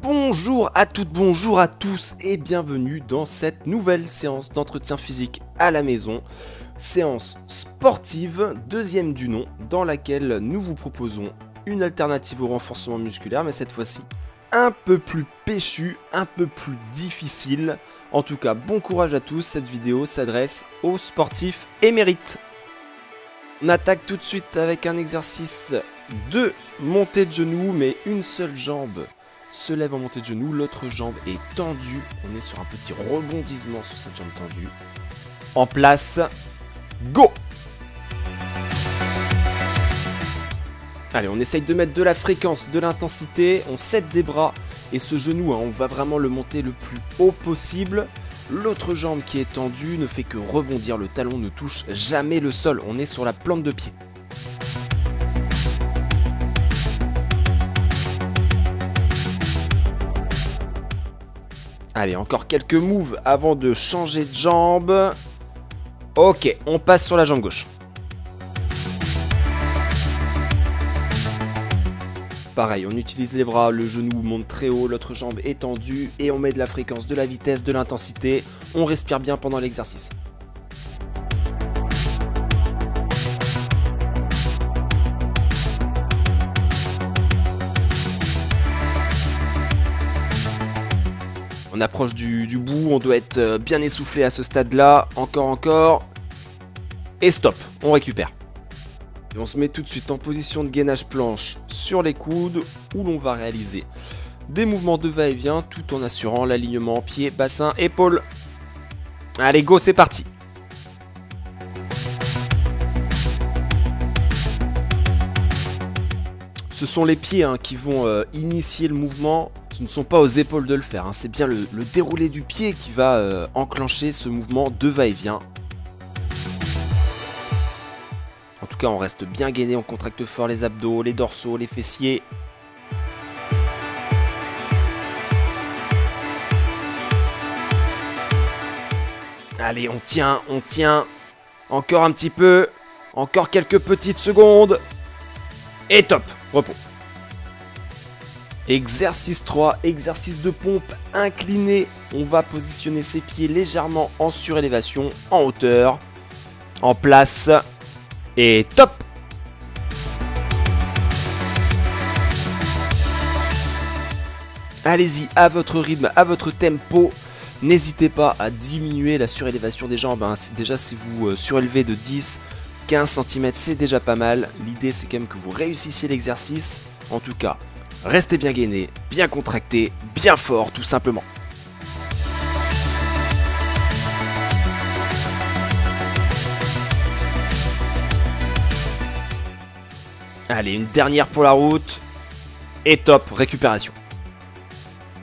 Bonjour à toutes, bonjour à tous et bienvenue dans cette nouvelle séance d'entretien physique à la maison. Séance sportive, deuxième du nom, dans laquelle nous vous proposons une alternative au renforcement musculaire, mais cette fois-ci un peu plus péchu, un peu plus difficile. En tout cas, bon courage à tous, cette vidéo s'adresse aux sportifs émérites. On attaque tout de suite avec un exercice de montée de genoux, mais une seule jambe se lève en montée de genoux, l'autre jambe est tendue. On est sur un petit rebondissement sur cette jambe tendue. En place, go! Allez, on essaye de mettre de la fréquence, de l'intensité, on set des bras et ce genou, on va vraiment le monter le plus haut possible. L'autre jambe qui est tendue ne fait que rebondir, le talon ne touche jamais le sol, on est sur la plante de pied. Allez, encore quelques moves avant de changer de jambe. Ok, on passe sur la jambe gauche. Pareil, on utilise les bras, le genou monte très haut, l'autre jambe est tendue et on met de la fréquence, de la vitesse, de l'intensité. On respire bien pendant l'exercice. On approche du bout, on doit être bien essoufflé à ce stade-là. Encore. Et stop, on récupère. Et on se met tout de suite en position de gainage planche sur les coudes où l'on va réaliser des mouvements de va-et-vient tout en assurant l'alignement pied, bassin, épaule. Allez, go, c'est parti. Ce sont les pieds qui vont initier le mouvement. Ce ne sont pas aux épaules de le faire. C'est bien le déroulé du pied qui va enclencher ce mouvement de va-et-vient. En tout cas, on reste bien gainé, on contracte fort les abdos, les dorsaux, les fessiers. Allez, on tient. Encore un petit peu. Encore quelques petites secondes. Et top, repos. Exercice 3, exercice de pompe incliné. On va positionner ses pieds légèrement en surélévation, en hauteur, en place. Et top! Allez-y, à votre rythme, à votre tempo. N'hésitez pas à diminuer la surélévation des jambes. Déjà, si vous surélevez de 10-15 cm, c'est déjà pas mal. L'idée, c'est quand même que vous réussissiez l'exercice. En tout cas, restez bien gainé, bien contracté, bien fort, tout simplement. Allez, une dernière pour la route. Et top, récupération.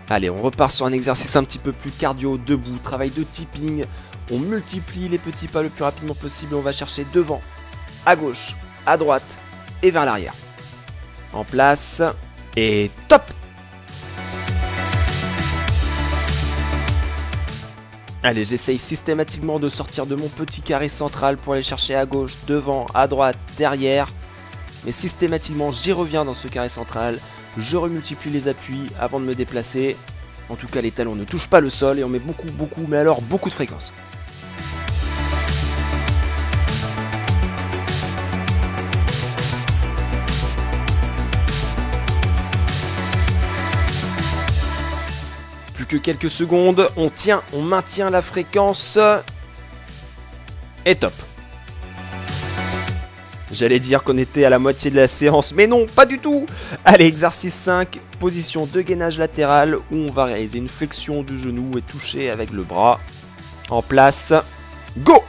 Allez, on repart sur un exercice un petit peu plus cardio, debout, travail de tipping. On multiplie les petits pas le plus rapidement possible. On va chercher devant, à gauche, à droite et vers l'arrière. En place. Et top! Allez, j'essaye systématiquement de sortir de mon petit carré central pour aller chercher à gauche, devant, à droite, derrière. Mais systématiquement, j'y reviens dans ce carré central. Je remultiplie les appuis avant de me déplacer. En tout cas, les talons ne touchent pas le sol et on met beaucoup de fréquence. Plus que quelques secondes, on tient, on maintient la fréquence. Et top. J'allais dire qu'on était à la moitié de la séance, mais non, pas du tout. Allez, exercice 5, position de gainage latéral, où on va réaliser une flexion du genou et toucher avec le bras. En place, go!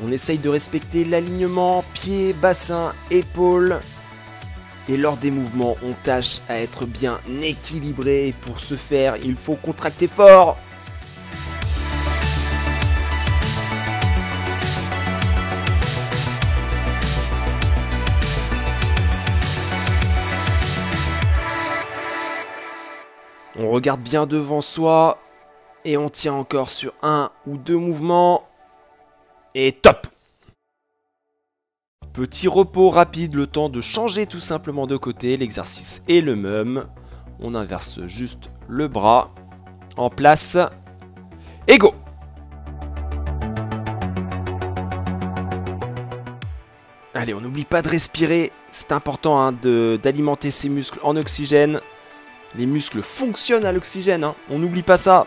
On essaye de respecter l'alignement, pied, bassin, épaule. Et lors des mouvements, on tâche à être bien équilibré. Et pour ce faire, il faut contracter fort. On regarde bien devant soi et on tient encore sur un ou deux mouvements. Et top! Petit repos rapide, le temps de changer tout simplement de côté. L'exercice est le même. On inverse juste le bras. En place. Et go! Allez, on n'oublie pas de respirer. C'est important hein, d'alimenter ses muscles en oxygène. Les muscles fonctionnent à l'oxygène. Hein. On n'oublie pas ça.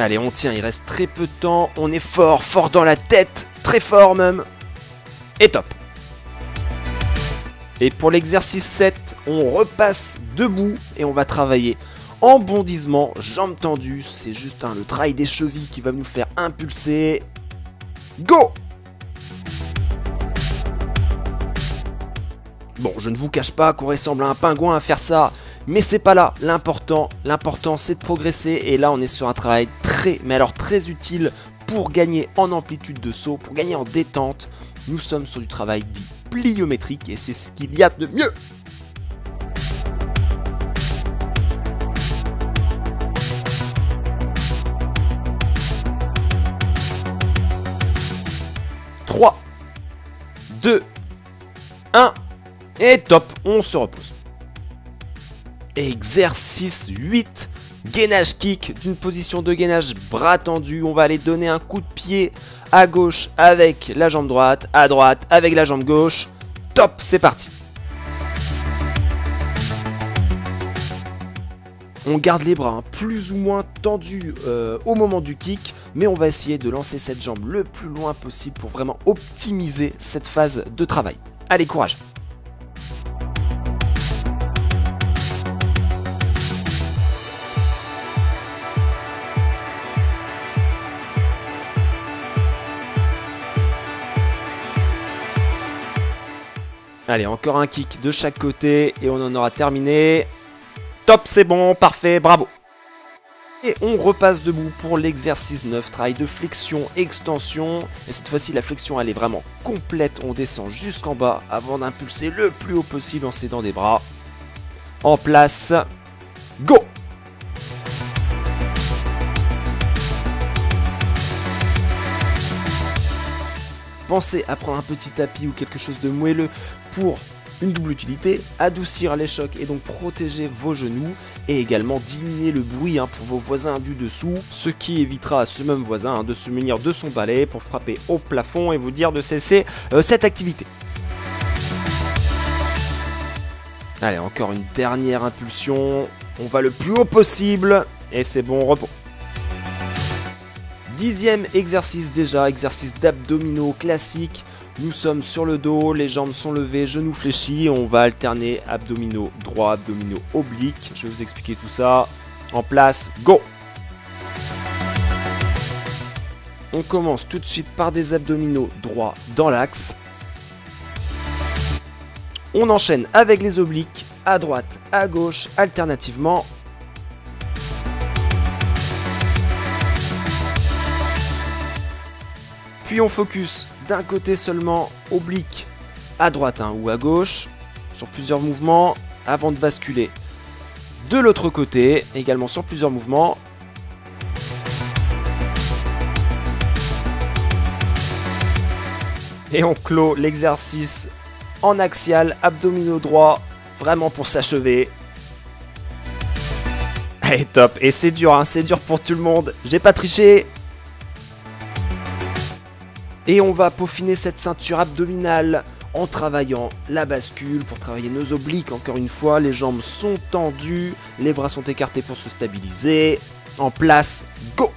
Allez, on tient, il reste très peu de temps. On est fort, fort dans la tête. Très fort même. Et top. Et pour l'exercice 7, on repasse debout et on va travailler en bondissement, jambes tendues. C'est juste le travail des chevilles qui va nous faire impulser. Go! Bon, je ne vous cache pas qu'on ressemble à un pingouin à faire ça, mais c'est pas là. L'important c'est de progresser. Et là, on est sur un travail très utile pour gagner en amplitude de saut, pour gagner en détente. Nous sommes sur du travail dit pliométrique et c'est ce qu'il y a de mieux. Trois, 2, 1 et top, on se repose. Exercice 8, gainage kick, d'une position de gainage bras tendu. On va aller donner un coup de pied à gauche avec la jambe droite, à droite avec la jambe gauche. Top, c'est parti. On garde les bras plus ou moins tendus au moment du kick, mais on va essayer de lancer cette jambe le plus loin possible pour vraiment optimiser cette phase de travail. Allez, courage. Allez, encore un kick de chaque côté et on en aura terminé. Top, c'est bon, parfait, bravo. Et on repasse debout pour l'exercice 9, travail de flexion, extension. Et cette fois-ci, la flexion, elle est vraiment complète. On descend jusqu'en bas avant d'impulser le plus haut possible en s'aidant des bras. En place, go! Pensez à prendre un petit tapis ou quelque chose de moelleux pour une double utilité, adoucir les chocs et donc protéger vos genoux et également diminuer le bruit pour vos voisins du dessous, ce qui évitera à ce même voisin de se munir de son balai pour frapper au plafond et vous dire de cesser cette activité. Allez, encore une dernière impulsion, on va le plus haut possible et c'est bon, repos. 10e exercice déjà, exercice d'abdominaux classique. Nous sommes sur le dos, les jambes sont levées, genoux fléchis. On va alterner abdominaux droits, abdominaux obliques. Je vais vous expliquer tout ça. En place, go! On commence tout de suite par des abdominaux droits dans l'axe. On enchaîne avec les obliques, à droite, à gauche, alternativement. Puis on focus d'un côté seulement, oblique à droite ou à gauche, sur plusieurs mouvements, avant de basculer de l'autre côté, également sur plusieurs mouvements. Et on clôt l'exercice en axial, abdominaux droits, vraiment pour s'achever. Allez, top, et c'est dur pour tout le monde, j'ai pas triché. Et on va peaufiner cette ceinture abdominale en travaillant la bascule pour travailler nos obliques. Encore une fois, les jambes sont tendues, les bras sont écartés pour se stabiliser. En place, go!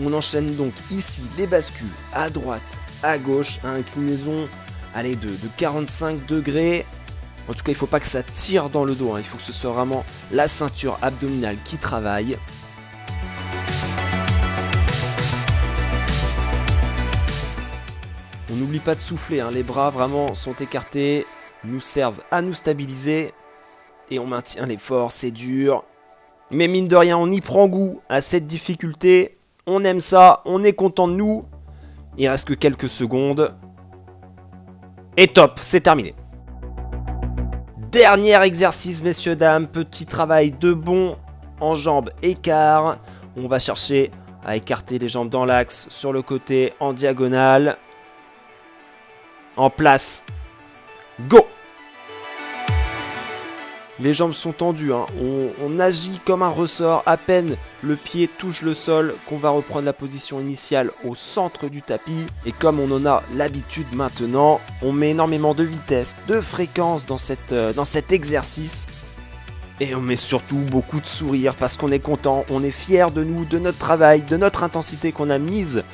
On enchaîne donc ici les bascules à droite, à gauche, à inclinaison de 45 degrés. En tout cas, il ne faut pas que ça tire dans le dos, il faut que ce soit vraiment la ceinture abdominale qui travaille. On n'oublie pas de souffler, les bras vraiment sont écartés, nous servent à nous stabiliser et on maintient l'effort, c'est dur. Mais mine de rien, on y prend goût à cette difficulté, on aime ça, on est content de nous Il reste que quelques secondes. Et top, c'est terminé. Dernier exercice, messieurs, dames. Petit travail de bond en jambes écart. On va chercher à écarter les jambes dans l'axe, sur le côté, en diagonale. En place. Go! Les jambes sont tendues, hein. On agit comme un ressort, à peine le pied touche le sol qu'on va reprendre la position initiale au centre du tapis. Et comme on en a l'habitude maintenant, on met énormément de vitesse, de fréquence dans cet exercice. Et on met surtout beaucoup de sourire parce qu'on est content, on est fier de nous, de notre travail, de notre intensité qu'on a mise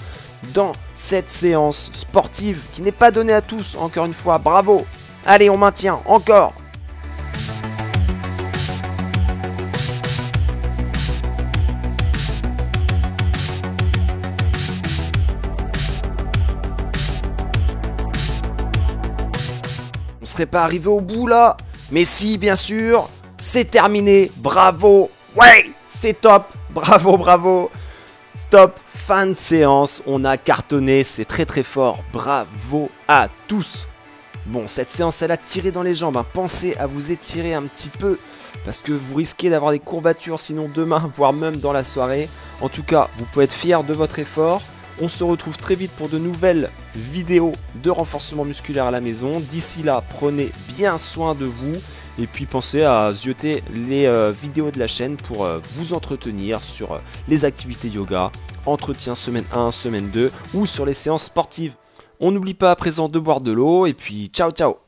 dans cette séance sportive qui n'est pas donnée à tous, encore une fois, bravo. Allez, on maintient, encore. On serait pas arrivé au bout là? Mais si, bien sûr, c'est terminé, bravo, ouais, c'est top, bravo, bravo, stop, fin de séance, on a cartonné, c'est très très fort, bravo à tous. Bon, cette séance, elle a tiré dans les jambes, hein. Pensez à vous étirer un petit peu, parce que vous risquez d'avoir des courbatures, sinon demain, voire même dans la soirée. En tout cas, vous pouvez être fiers de votre effort. On se retrouve très vite pour de nouvelles vidéos de renforcement musculaire à la maison. D'ici là, prenez bien soin de vous. Et puis pensez à zioter les vidéos de la chaîne pour vous entretenir sur les activités yoga, entretien semaine 1, semaine 2 ou sur les séances sportives. On n'oublie pas à présent de boire de l'eau et puis ciao ciao.